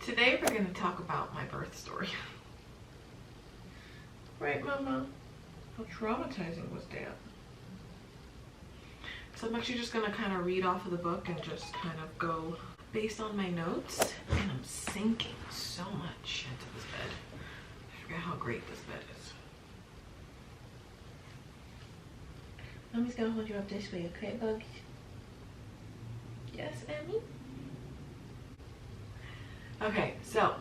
Today we're going to talk about my birth story. Right, Mama? How traumatizing was that? So I'm actually just going to kind of read off of the book and just kind of go based on my notes. And I'm sinking so much into this bed. I forget how great this bed is. Mommy's going to hold you up this way, okay, Bugs? Yes, Emmy? Okay, so,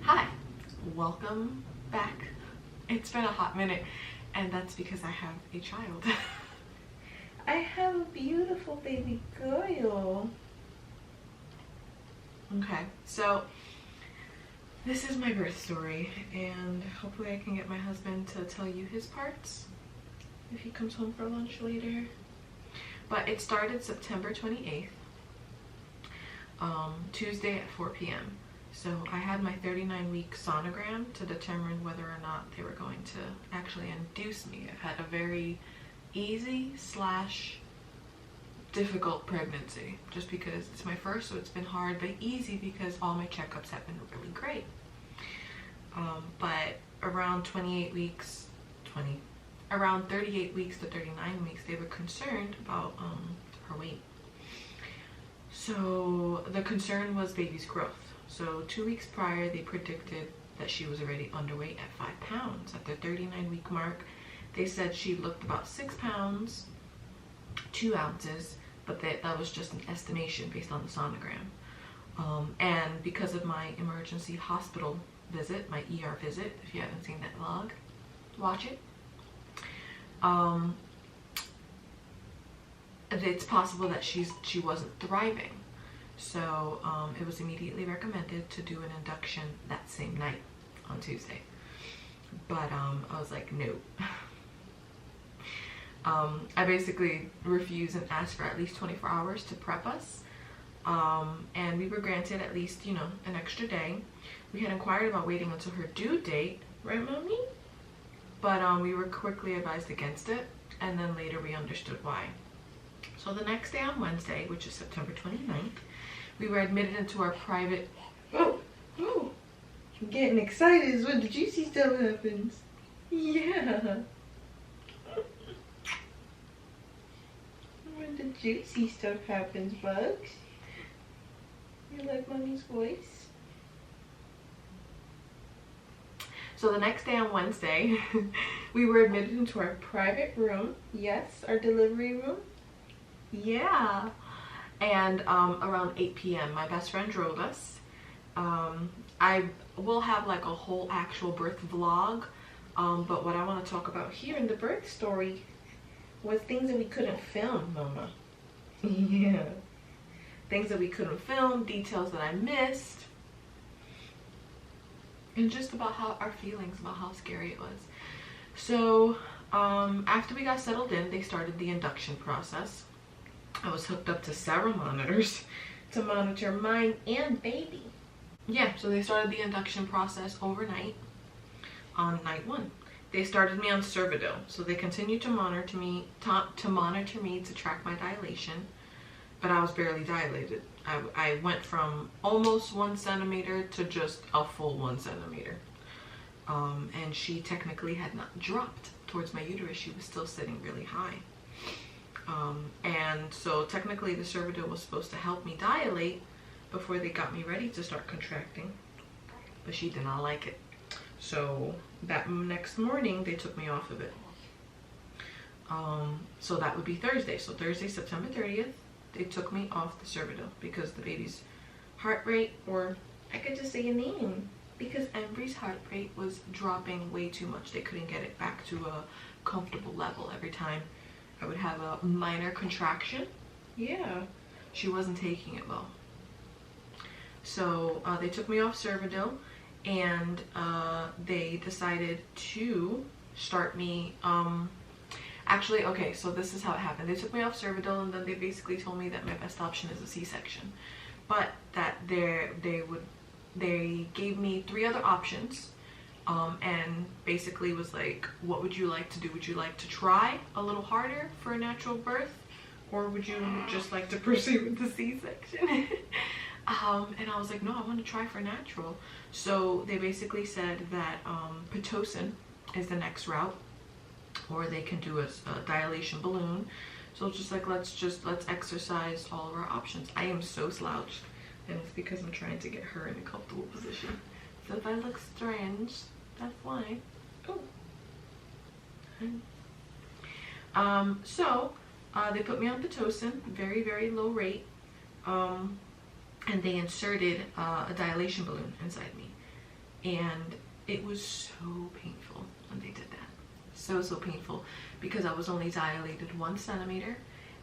hi. Welcome back. It's been a hot minute, and that's because I have a child. I have a beautiful baby girl. Okay, so this is my birth story, and hopefully I can get my husband to tell you his parts if he comes home for lunch later. But it started September 28th, Tuesday at 4 p.m. So I had my 39-week sonogram to determine whether or not they were going to actually induce me. I've had a very easy / difficult pregnancy, just because it's my first, so it's been hard, but easy because all my checkups have been really great. But around 28 weeks, around 38 weeks to 39 weeks, they were concerned about her weight. So the concern was baby's growth. So 2 weeks prior, they predicted that she was already underweight at 5 pounds. At the 39-week mark, they said she looked about 6 pounds, 2 ounces, but that was just an estimation based on the sonogram. And because of my emergency hospital visit, my ER visit, if you haven't seen that vlog, watch it. It's possible that she wasn't thriving. So it was immediately recommended to do an induction that same night on Tuesday. But I was like, no. I basically refused and asked for at least 24 hours to prep us. And we were granted at least, an extra day. We had inquired about waiting until her due date, right, Mommy? But we were quickly advised against it, and then later we understood why. So the next day on Wednesday, which is September 29th, we were admitted into our private... Oh, I'm getting excited is when the juicy stuff happens. Yeah. When the juicy stuff happens, Bugs. You like Mommy's voice? So the next day on Wednesday, we were admitted into our private room. Yes, our delivery room. Yeah. And around 8 p.m. my best friend drove us. I will have like a whole actual birth vlog. But what I want to talk about here in the birth story was things that we couldn't film, Mama. Yeah. Things that we couldn't film, details that I missed. And just about our feelings about how scary it was. So after we got settled in, they started the induction process. I was hooked up to several monitors to monitor mine and baby. Yeah, so they started the induction process overnight on night 1. They started me on Cervidil, so they continued to monitor me to track my dilation, but I was barely dilated. I went from almost 1 centimeter to just a full 1 centimeter. And she technically had not dropped towards my uterus. She was still sitting really high. And so technically the Cervidil was supposed to help me dilate before they got me ready to start contracting, but she did not like it. So that next morning they took me off of it. So that would be Thursday. So Thursday, September 30th, they took me off the Cervidil because the baby's heart rate, or I could just say a name, because Embry's heart rate was dropping way too much. They couldn't get it back to a comfortable level. Every time I would have a minor contraction, yeah, she wasn't taking it well. So they took me off Cervidil, and they decided to start me actually, okay, so this is how it happened. They took me off Cervidil, and then they basically told me that my best option is a C-section, but that they gave me 3 other options, and basically was like, what would you like to do? Would you like to try a little harder for a natural birth, or would you just like to proceed with the C-section? And I was like, no, I want to try for natural. So they basically said that Pitocin is the next route, or they can do a dilation balloon. So it's just like, let's exercise all of our options. I am so slouched, and it's because I'm trying to get her in a comfortable position. So if I look strange, that's why. Oh. So they put me on Pitocin, very, very low rate. And they inserted a dilation balloon inside me, and it was so painful when they did that. So painful, because I was only dilated 1 centimeter,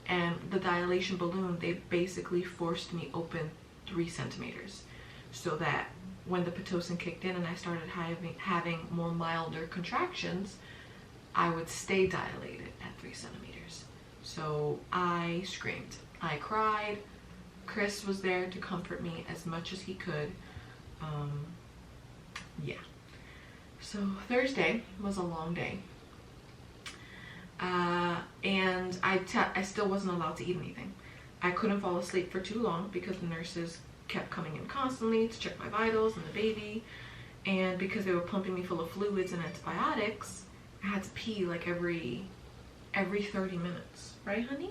and the dilation balloon, they basically forced me open 3 centimeters, so that when the Pitocin kicked in and I started having more milder contractions, I would stay dilated at 3 centimeters. So I screamed, I cried. Chris was there to comfort me as much as he could. Yeah. So Thursday was a long day. And I still wasn't allowed to eat anything. I couldn't fall asleep for too long because the nurses kept coming in constantly to check my vitals and the baby. And because they were pumping me full of fluids and antibiotics, I had to pee like every 30 minutes. Right, honey?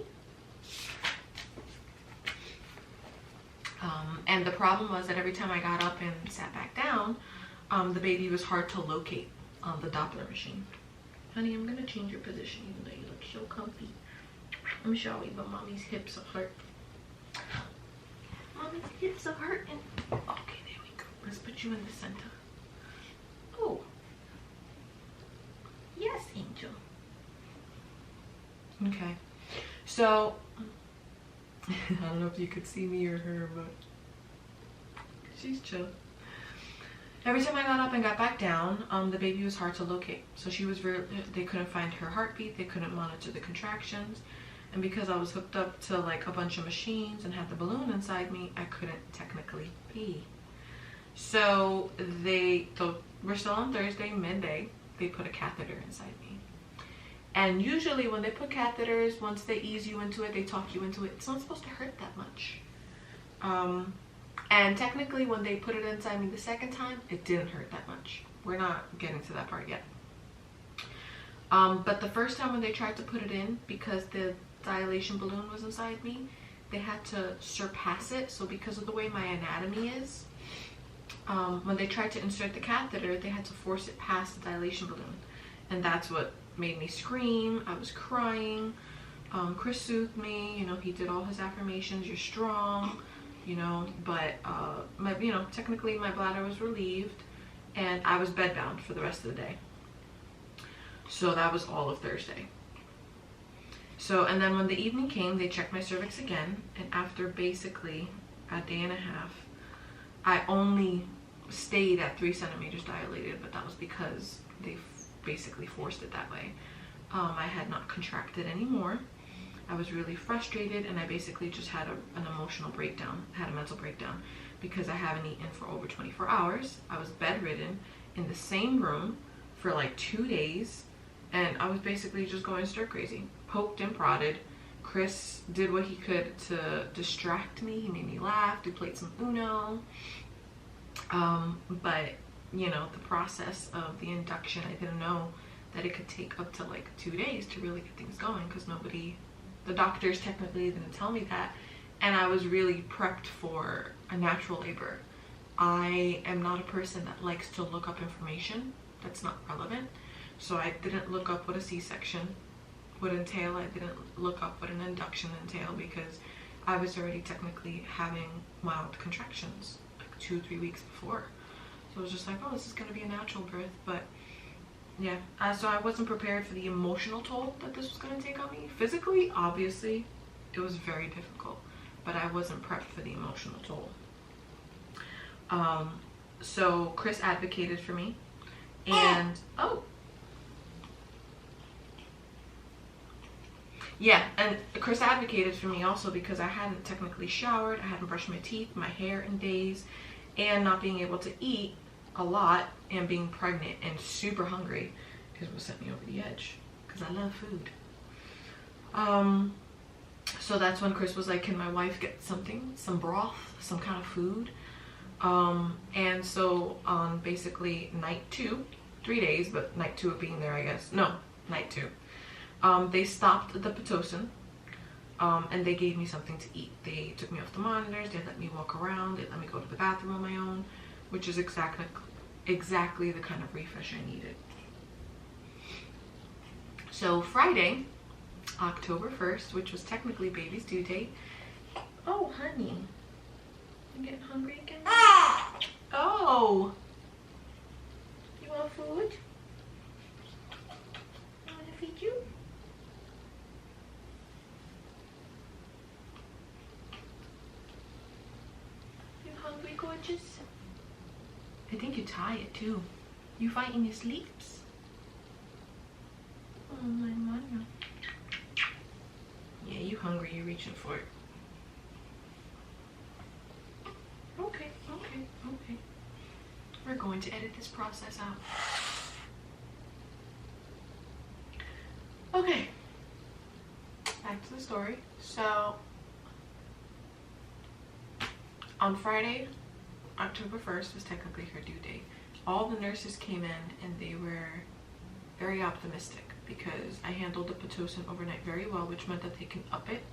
And the problem was that every time I got up and sat back down, the baby was hard to locate on the Doppler machine. Honey, I'm gonna change your position even though you look so comfy. I'm sorry, but mommy's hips are hurt. Mommy's hips are hurting. Okay, there we go. Let's put you in the center. Oh. Yes, Angel. Okay. So, I don't know if you could see me or her, but she's chill. Every time I got up and got back down, the baby was hard to locate. So they couldn't find her heartbeat, they couldn't monitor the contractions. And because I was hooked up to like a bunch of machines and had the balloon inside me, I couldn't technically pee. So we're still on Thursday, midday, they put a catheter inside me. And usually when they put catheters, once they ease you into it, they talk you into it, it's not supposed to hurt that much. And technically when they put it inside me the second time, it didn't hurt that much. We're not getting to that part yet. But the first time when they tried to put it in, because the dilation balloon was inside me, they had to surpass it. So because of the way my anatomy is, when they tried to insert the catheter, they had to force it past the dilation balloon. And that's what made me scream. I was crying. Chris soothed me, you know, he did all his affirmations, you're strong, you know, but technically my bladder was relieved and I was bedbound for the rest of the day. So that was all of Thursday. So, and then when the evening came, they checked my cervix again, and after basically a day and a half, I only stayed at 3 centimeters dilated, but that was because they basically forced it that way. I had not contracted anymore. I was really frustrated, and I basically just had an emotional breakdown, had a mental breakdown, because I haven't eaten for over 24 hours. I was bedridden in the same room for like 2 days, and I was basically just going stir crazy, poked and prodded. Chris did what he could to distract me. He made me laugh. We played some Uno. But you know, the process of the induction, I didn't know that it could take up to like 2 days to really get things going, because the doctors technically didn't tell me that, and I was really prepped for a natural labor. I am not a person that likes to look up information that's not relevant, so I didn't look up what a C-section would entail. I didn't look up what an induction entailed, because I was already technically having mild contractions like 2-3 weeks before. So I was just like, oh, this is going to be a natural birth. But yeah, so I wasn't prepared for the emotional toll that this was going to take on me. Physically, obviously, it was very difficult, but I wasn't prepped for the emotional toll. So Chris advocated for me, and and Chris advocated for me also because I hadn't technically showered, I hadn't brushed my teeth, my hair in days, and not being able to eat a lot, and being pregnant and super hungry is what sent me over the edge, because I love food. So that's when Chris was like, can my wife get something, some broth, some kind of food? And so on basically night 2, 3 days, but night 2 of being there, I guess. No, night 2. They stopped the Pitocin, and they gave me something to eat. They took me off the monitors, they let me walk around, they let me go to the bathroom on my own, which is exactly the kind of refresh I needed. So Friday, October 1st, which was technically baby's due date. Oh, honey. You getting hungry again? Oh. You want food? I want to feed you? You hungry, gorgeous? I think you're tired too. You fighting your sleeps? Oh, my mama. Yeah, you hungry, you're reaching for it. Okay. We're going to edit this process out. Okay. Back to the story. So, on Friday, October 1st was technically her due date. All the nurses came in and they were very optimistic because I handled the Pitocin overnight very well, which meant that they can up it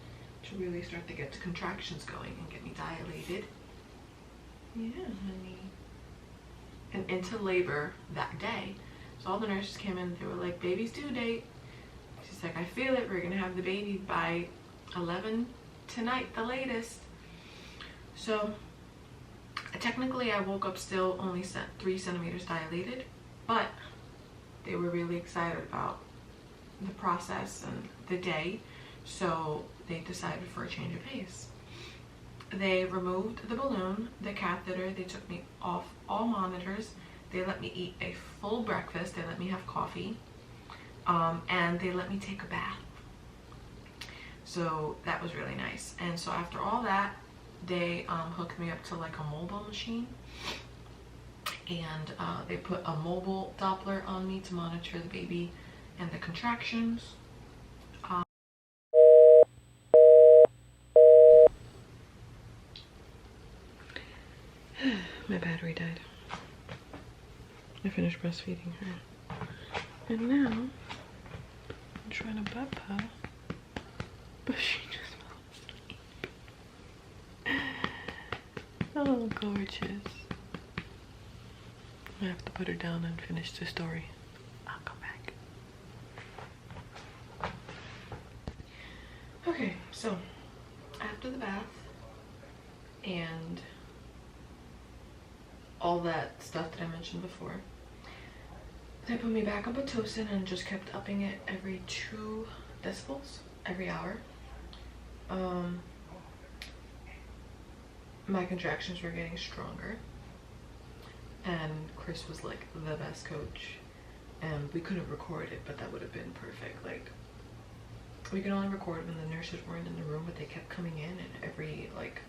to really start to get the contractions going and get me dilated. Yeah, honey. And into labor that day. So all the nurses came in, they were like, baby's due date. She's like, I feel it, we're gonna have the baby by 11 tonight, the latest. So technically I woke up still only 3 centimeters dilated, but they were really excited about the process and the day, so they decided for a change of pace. They removed the balloon, the catheter, they took me off all monitors, they let me eat a full breakfast, they let me have coffee, and they let me take a bath. So that was really nice. And so after all that, they hooked me up to like a mobile machine, and they put a mobile Doppler on me to monitor the baby and the contractions. My battery died. I finished breastfeeding her, and now I'm trying to butt her, but she just fell asleep. Oh, gorgeous. I have to put her down and finish the story. I'll come back. Okay, so after the bath and all that stuff that I mentioned before, they put me back on Pitocin and just kept upping it every 2 decibels every hour. My contractions were getting stronger, and Chris was like the best coach, and we couldn't record it, but that would have been perfect. Like, we could only record when the nurses weren't in the room, but they kept coming in, and every like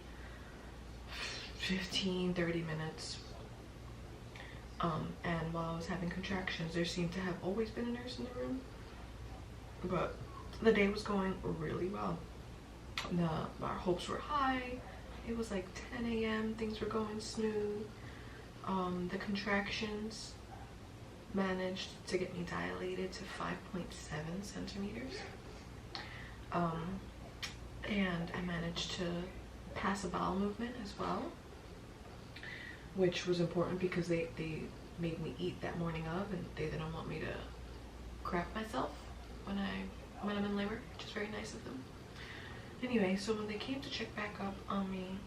15-30 minutes. And while I was having contractions, there seemed to have always been a nurse in the room, but the day was going really well. Our hopes were high. It was like 10 a.m. Things were going smooth. The contractions managed to get me dilated to 5.7 centimeters. And I managed to pass a bowel movement as well, which was important because they made me eat that morning of, and they didn't want me to crap myself when I'm in labor, which is very nice of them. Anyway, so when they came to check back up on me,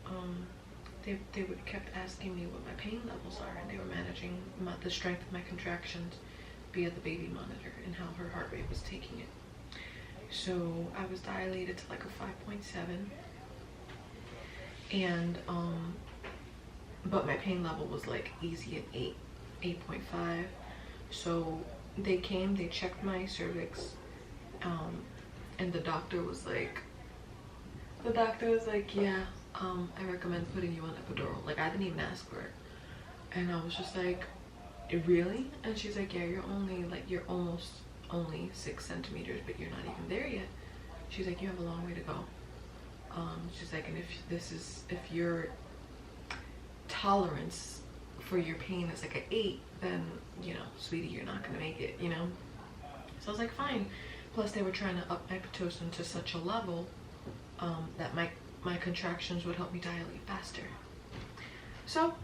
they would kept asking me what my pain levels are, and they were managing the strength of my contractions via the baby monitor and how her heart rate was taking it. So I was dilated to like a 5.7, and but my pain level was like easy at 8.5. So they came, they checked my cervix, and the doctor was like, yeah, I recommend putting you on epidural. Like, I didn't even ask for it, and I was just like, really? And she's like, yeah, you're almost only 6 centimeters, but you're not even there yet. She's like, you have a long way to go. She's like, and if your tolerance for your pain is like an 8, then, you know, sweetie, you're not gonna make it, you know? So I was like, fine. Plus they were trying to up my Pitocin to such a level that my contractions would help me dilate faster. So,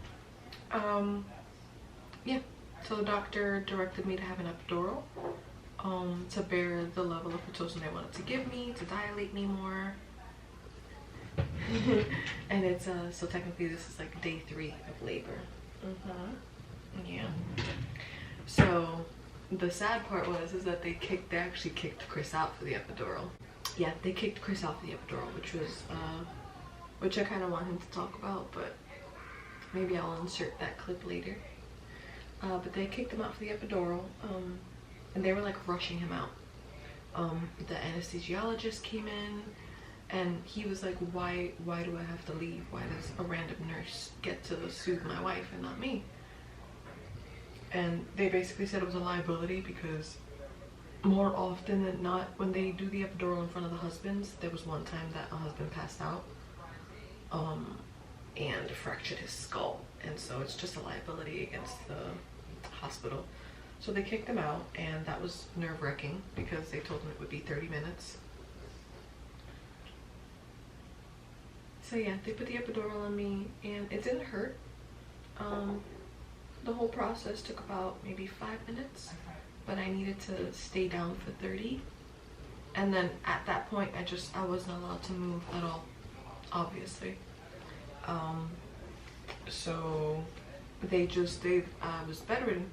yeah. So the doctor directed me to have an epidural to bear the level of Pitocin they wanted to give me, to dilate me more. And it's so technically this is like day 3 of labor. Yeah. So the sad part is that they actually kicked Chris out for the epidural. Yeah, they kicked Chris out for the epidural, which I kind of want him to talk about, but maybe I'll insert that clip later. But they kicked him out for the epidural, and they were like rushing him out. The anesthesiologist came in, and he was like, why do I have to leave? Why does a random nurse get to soothe my wife and not me? And they basically said it was a liability because more often than not, when they do the epidural in front of the husbands, there was one time that a husband passed out and fractured his skull, and so it's just a liability against the hospital. So they kicked him out, and that was nerve-wracking because they told him it would be 30 minutes. So yeah, they put the epidural on me, and it didn't hurt. The whole process took about maybe 5 minutes, but I needed to stay down for 30. And then at that point, I wasn't allowed to move at all, obviously. So I was bedridden.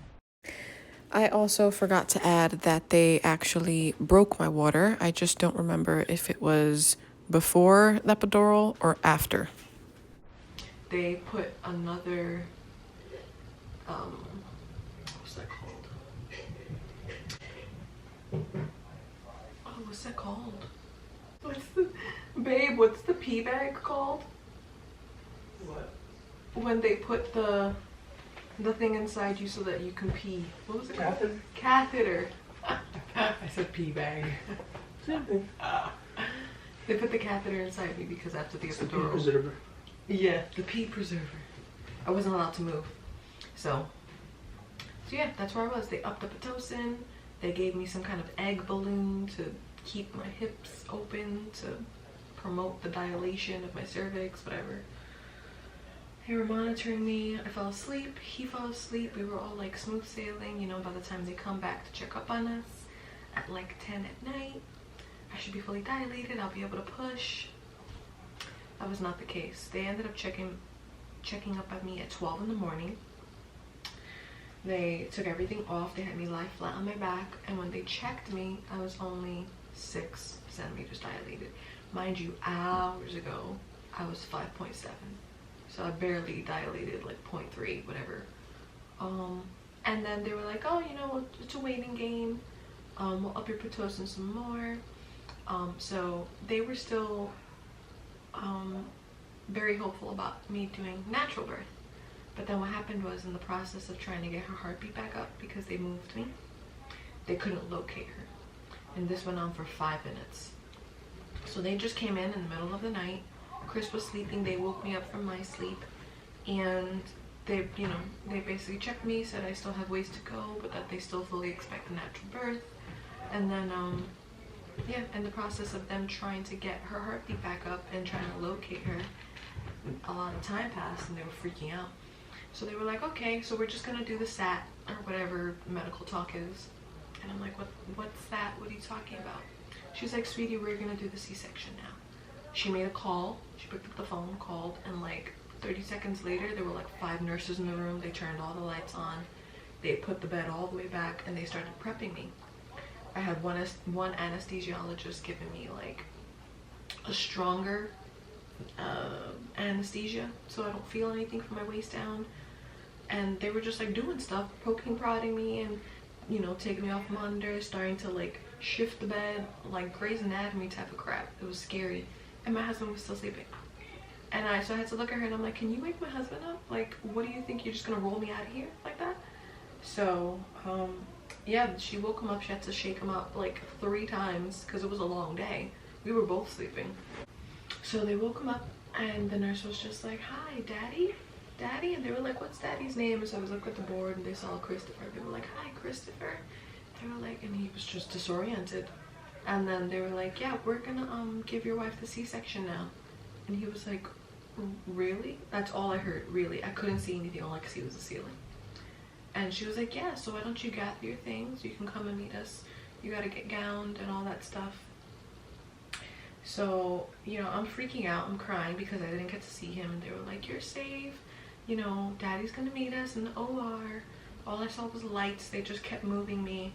I also forgot to add that they actually broke my water. I just don't remember if it was before the epidural or after. They put another, what's that called? Oh, what's that called? What's the pee bag called? What? When they put the thing inside you so that you can pee. What was it called? Catheter. I said pee bag. Same thing. They put the catheter inside me because after the epidural. The pee preserver. Yeah, the pee preserver. I wasn't allowed to move. So yeah, that's where I was. They upped the Pitocin. They gave me some kind of egg balloon to keep my hips open, to promote the dilation of my cervix, whatever. They were monitoring me. I fell asleep. He fell asleep. We were all like smooth sailing, you know. By the time they come back to check up on us at like 10 at night, I should be fully dilated. I'll be able to push. That was not the case. They ended up checking up on me at 12 in the morning. They took everything off. They had me lie flat on my back, and when they checked me, I was only 6 centimeters dilated. Mind you, hours ago, I was 5.7. So I barely dilated, like 0.3, whatever. And then they were like, oh, you know, it's a waiting game. We'll up your Pitocin some more. So they were still very hopeful about me doing natural birth. But then what happened was, in the process of trying to get her heartbeat back up because they moved me, they couldn't locate her. And this went on for 5 minutes. So they just came in the middle of the night. Chris was sleeping. They woke me up from my sleep, and they basically checked me, said I still have ways to go, but that they still fully expect a natural birth. And then yeah, in the process of them trying to get her heartbeat back up and trying to locate her, a lot of time passed, and they were freaking out. So they were like, okay, so we're just gonna do the SAT, or whatever medical talk is. And I'm like, what's that? What are you talking about? She's like, sweetie, we're gonna do the C-section now. She made a call. She picked up the phone, called, and like 30 seconds later, there were like 5 nurses in the room. They turned all the lights on. They put the bed all the way back, and they started prepping me. I had one anesthesiologist giving me like a stronger anesthesia, so I don't feel anything from my waist down. And they were just like doing stuff, poking, prodding me, and you know, taking me off monitor, starting to like shift the bed, like Grey's Anatomy type of crap. It was scary. And my husband was still sleeping. And so I had to look at her, and I'm like, can you wake my husband up? Like, what do you think? You're just gonna roll me out of here like that? So yeah, she woke him up. She had to shake him up like 3 times because it was a long day. We were both sleeping. So they woke him up, and the nurse was just like, "Hi, Daddy, Daddy," and they were like, "What's Daddy's name?" And so I was looking at the board, and they saw Christopher. They were like, "Hi, Christopher." They were like, and he was just disoriented. And then they were like, "Yeah, we're gonna give your wife the C-section now." And he was like, "Really?" That's all I heard. Really, I couldn't see anything. All I could see was the ceiling. And she was like, "Yeah, so why don't you gather your things? You can come and meet us. You gotta get gowned and all that stuff." So, you know, I'm freaking out. I'm crying because I didn't get to see him. And they were like, "You're safe. You know, Daddy's gonna meet us in the OR." All I saw was lights. They just kept moving me.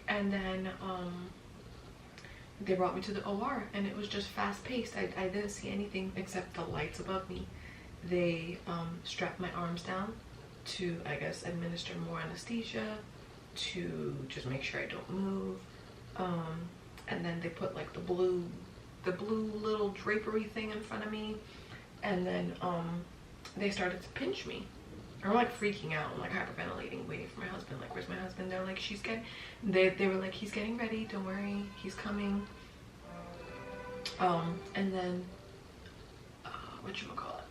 And then they brought me to the OR, and it was just fast paced. I didn't see anything except the lights above me. They strapped my arms down to, I guess, administer more anesthesia, to just make sure I don't move. And then they put like the blue little drapery thing in front of me, and then they started to pinch me. I'm like freaking out. I'm like hyperventilating, waiting for my husband. Like, "Where's my husband?" They're like, "She's getting," they were like, "He's getting ready, don't worry, he's coming." And then whatchamacallit?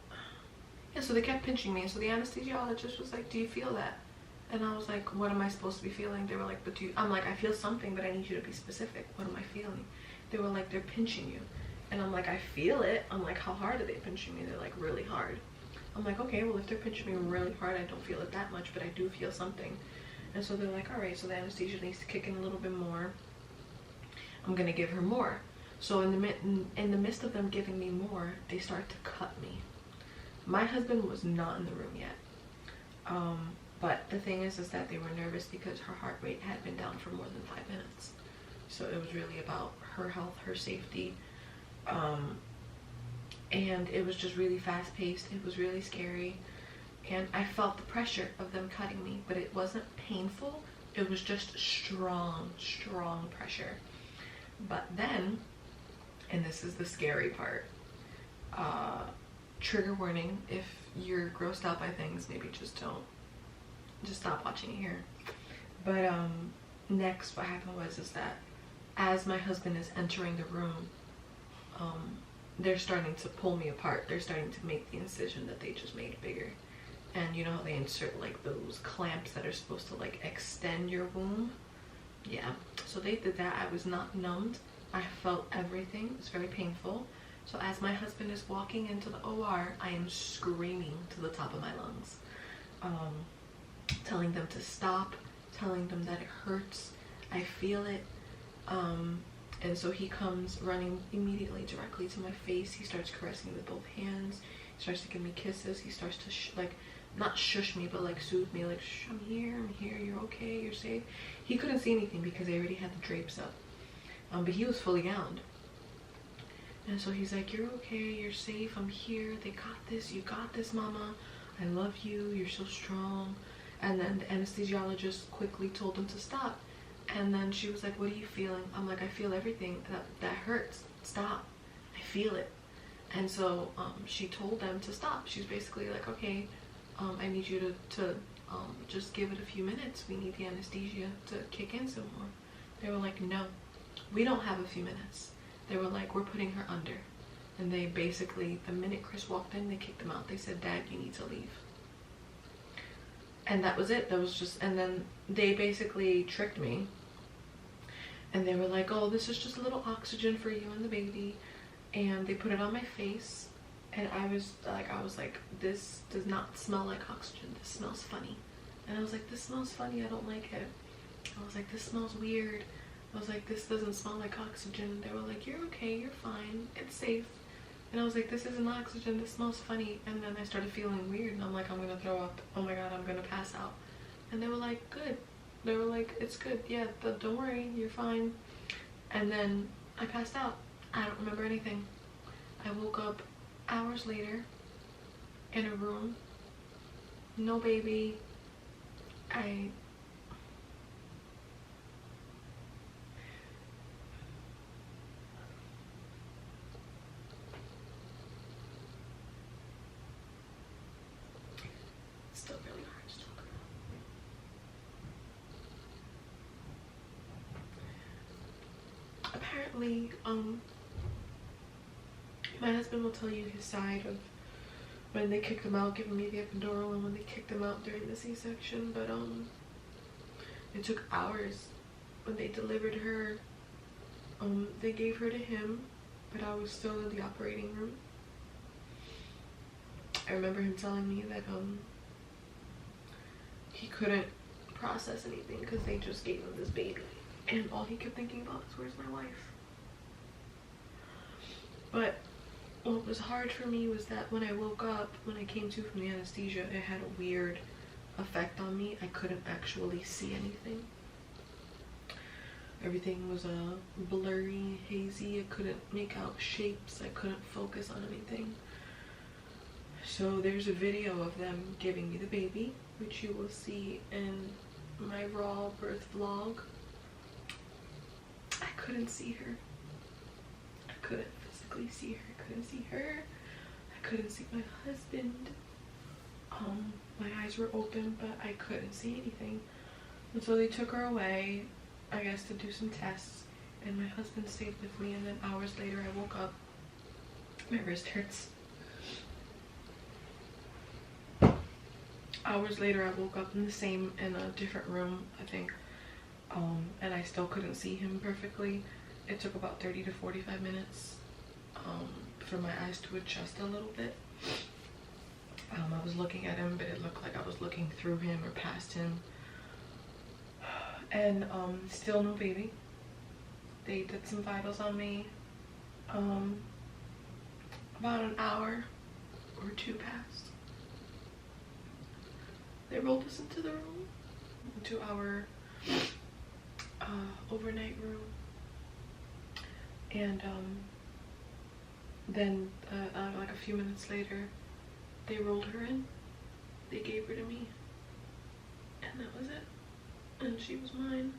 Yeah, so they kept pinching me. So the anesthesiologist was like, "Do you feel that?" And I was like, "What am I supposed to be feeling?" They were like, "But do you," I'm like, "I feel something, but I need you to be specific. What am I feeling?" They were like, "They're pinching you." And I'm like, "I feel it." I'm like, "How hard are they pinching me?" They're like, "Really hard." I'm like, "Okay, well, if they're pinching me really hard, I don't feel it that much, but I do feel something." And so they're like, "All right, so the anesthesia needs to kick in a little bit more. I'm gonna give her more." So in the midst of them giving me more, they start to cut me. My husband was not in the room yet. But the thing is that they were nervous because her heart rate had been down for more than 5 minutes. So it was really about her health, her safety. And it was just really fast paced. It was really scary. And I felt the pressure of them cutting me, but it wasn't painful. It was just strong pressure. But then, and this is the scary part, trigger warning, if you're grossed out by things, maybe just stop watching it here. But next what happened was that as my husband is entering the room, they're starting to pull me apart. They're starting to make the incision that they just made bigger. And you know how they insert like those clamps that are supposed to like extend your womb? Yeah, so they did that. I was not numbed. I felt everything. It's very painful. So as my husband is walking into the OR, I am screaming to the top of my lungs, telling them to stop, telling them that it hurts. I feel it. And so he comes running immediately directly to my face. He starts caressing with both hands. He starts to give me kisses. He starts to like, not shush me, but like soothe me, like, "Shh, I'm here, you're okay, you're safe." He couldn't see anything because they already had the drapes up. But he was fully gowned. And so he's like, "You're okay, you're safe, I'm here, they got this, you got this, mama. I love you, you're so strong." And then the anesthesiologist quickly told him to stop. And then she was like, "What are you feeling?" I'm like, "I feel everything. That hurts. Stop. I feel it." And so she told them to stop. She's basically like, "Okay, I need you to just give it a few minutes. We need the anesthesia to kick in some more." They were like, "No, we don't have a few minutes." They were like, "We're putting her under." And they basically, the minute Chris walked in, they kicked him out. They said, "Dad, you need to leave." And that was it. That was just, and then they basically tricked me. And they were like, "Oh, this is just a little oxygen for you and the baby." And they put it on my face. And I was like, "This does not smell like oxygen. This smells funny." And I was like, "This smells funny. I don't like it." I was like, "This smells weird." I was like, "This doesn't smell like oxygen." They were like, "You're okay. You're fine. It's safe." And I was like, "This isn't oxygen. This smells funny." And then I started feeling weird. And I'm like, "I'm going to throw up. Oh my God, I'm going to pass out." And they were like, "Good." They were like, "It's good. Yeah, don't worry. You're fine." And then I passed out. I don't remember anything. I woke up hours later in a room, no baby. It's still really hard to talk about. Apparently, My husband will tell you his side of when they kicked him out, giving me the epidural, and when they kicked him out during the C-section. But it took hours when they delivered her. They gave her to him, but I was still in the operating room. I remember him telling me that he couldn't process anything because they just gave him this baby, and all he kept thinking about is, where's my wife? But what was hard for me was that when I woke up, when I came to from the anesthesia, it had a weird effect on me. I couldn't actually see anything. Everything was blurry, hazy. I couldn't make out shapes. I couldn't focus on anything. So there's a video of them giving me the baby, which you will see in my raw birth vlog. I couldn't see her. I couldn't physically see her. I couldn't see her. I couldn't see my husband. My eyes were open, but I couldn't see anything. And so they took her away, I guess, to do some tests, and my husband stayed with me. And then hours later I woke up. My wrist hurts. Hours later I woke up in a different room, I think, and I still couldn't see him perfectly. It took about 30 to 45 minutes for my eyes to adjust a little bit. I was looking at him, but it looked like I was looking through him or past him. And still no baby. They did some vitals on me. About an hour or two passed. They rolled us into the room, into our overnight room, and then like a few minutes later, they rolled her in. They gave her to me, and that was it. And she was mine.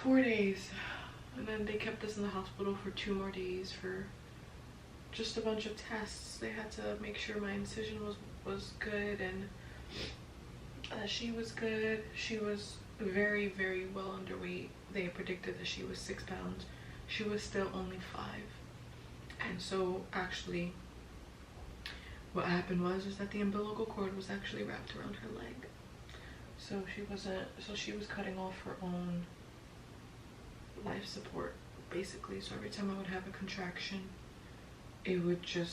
4 days, and then they kept us in the hospital for 2 more days for just a bunch of tests. They had to make sure my incision was good, and she was good. She was very, very well underweight. They predicted that she was 6 pounds. She was still only 5. And so actually what happened was that the umbilical cord was actually wrapped around her leg. So she was cutting off her own life support, basically. So every time I would have a contraction, it was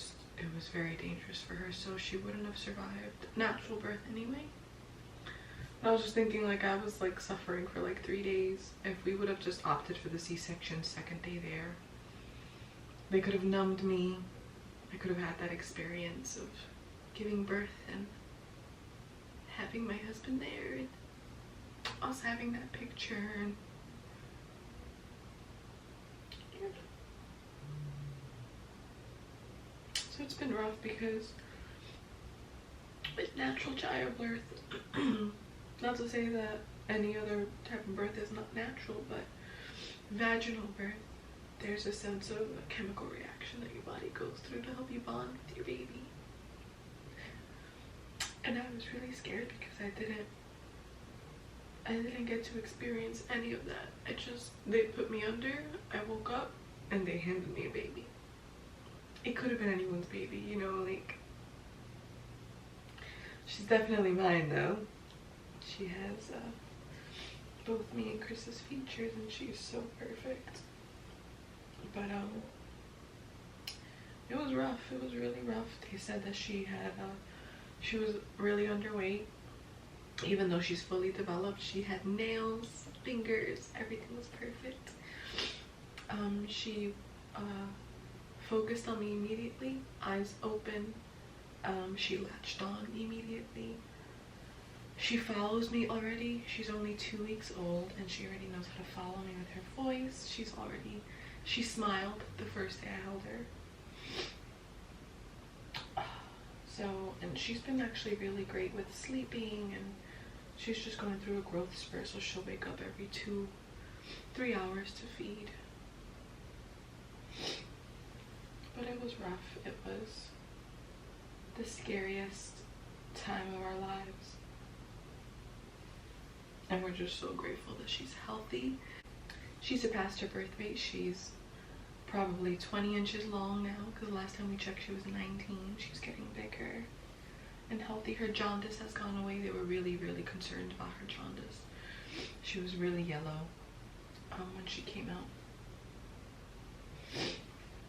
very dangerous for her, so she wouldn't have survived natural birth anyway. I was just thinking, like, I was like suffering for like 3 days. If we would have just opted for the C-section second day there, they could have numbed me. I could have had that experience of giving birth and having my husband there, and us having that picture, and so it's been rough because with natural childbirth, not to say that any other type of birth is not natural, but vaginal birth, there's a sense of a chemical reaction that your body goes through to help you bond with your baby. And I was really scared because I didn't get to experience any of that. They put me under, I woke up, and they handed me a baby. It could have been anyone's baby, you know, like, she's definitely mine though. She has both me and Chris's features, and she's so perfect. But it was rough. It was really rough. They said that she was really underweight. Even though she's fully developed, she had nails, fingers, everything was perfect. She focused on me immediately, eyes open. She latched on immediately. She follows me already. She's only 2 weeks old, and she already knows how to follow me with her voice. She smiled the first day I held her. So, and she's been actually really great with sleeping, and she's just going through a growth spurt, so she'll wake up every 2-3 hours to feed. But it was rough. It was the scariest time of our lives. And we're just so grateful that she's healthy. She surpassed her birth weight. She's probably 20 inches long now, because last time we checked she was 19. She's getting bigger and healthy. Her jaundice has gone away. They were really concerned about her jaundice. She was really yellow when she came out.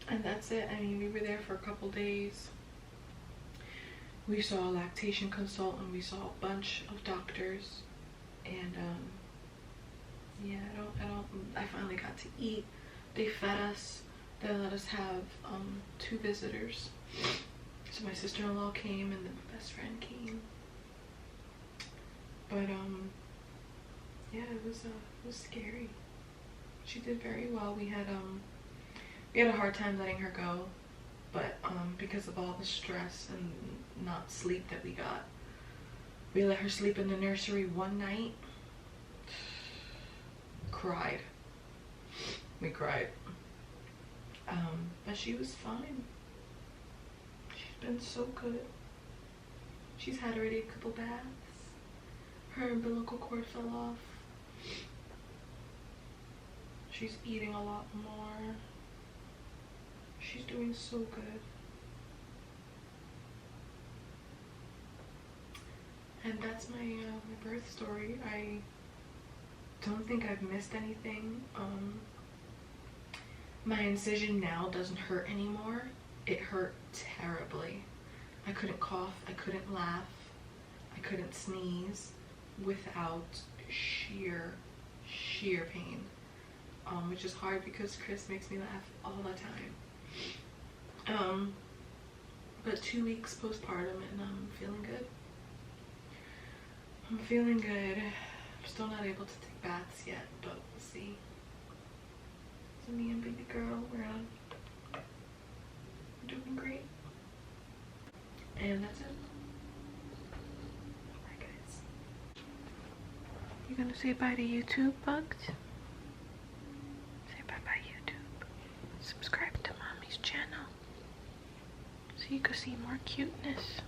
And that's it. I mean, we were there for a couple days. We saw a lactation consultant, we saw a bunch of doctors, and yeah, I finally got to eat. They fed us. They let us have 2 visitors. So my sister-in-law came and then my best friend came. But yeah, it was scary. She did very well. We had a hard time letting her go, but because of all the stress and not sleep that we got, we let her sleep in the nursery one night. Cried. We cried. But she was fine. She's been so good. She's had already a couple baths. Her umbilical cord fell off. She's eating a lot more. She's doing so good. And that's my my birth story. I don't think I've missed anything. My incision now doesn't hurt anymore. It hurt terribly. I couldn't cough, I couldn't laugh, I couldn't sneeze without sheer pain. Which is hard because Chris makes me laugh all the time. But 2 weeks postpartum and I'm feeling good. I'm feeling good. I'm still not able to take baths yet, but we'll see. So me and baby girl, we're doing great. And that's it. Bye guys. You gonna say bye to YouTube, Bugs? Say bye bye YouTube. Subscribe to Mommy's channel so you can see more cuteness.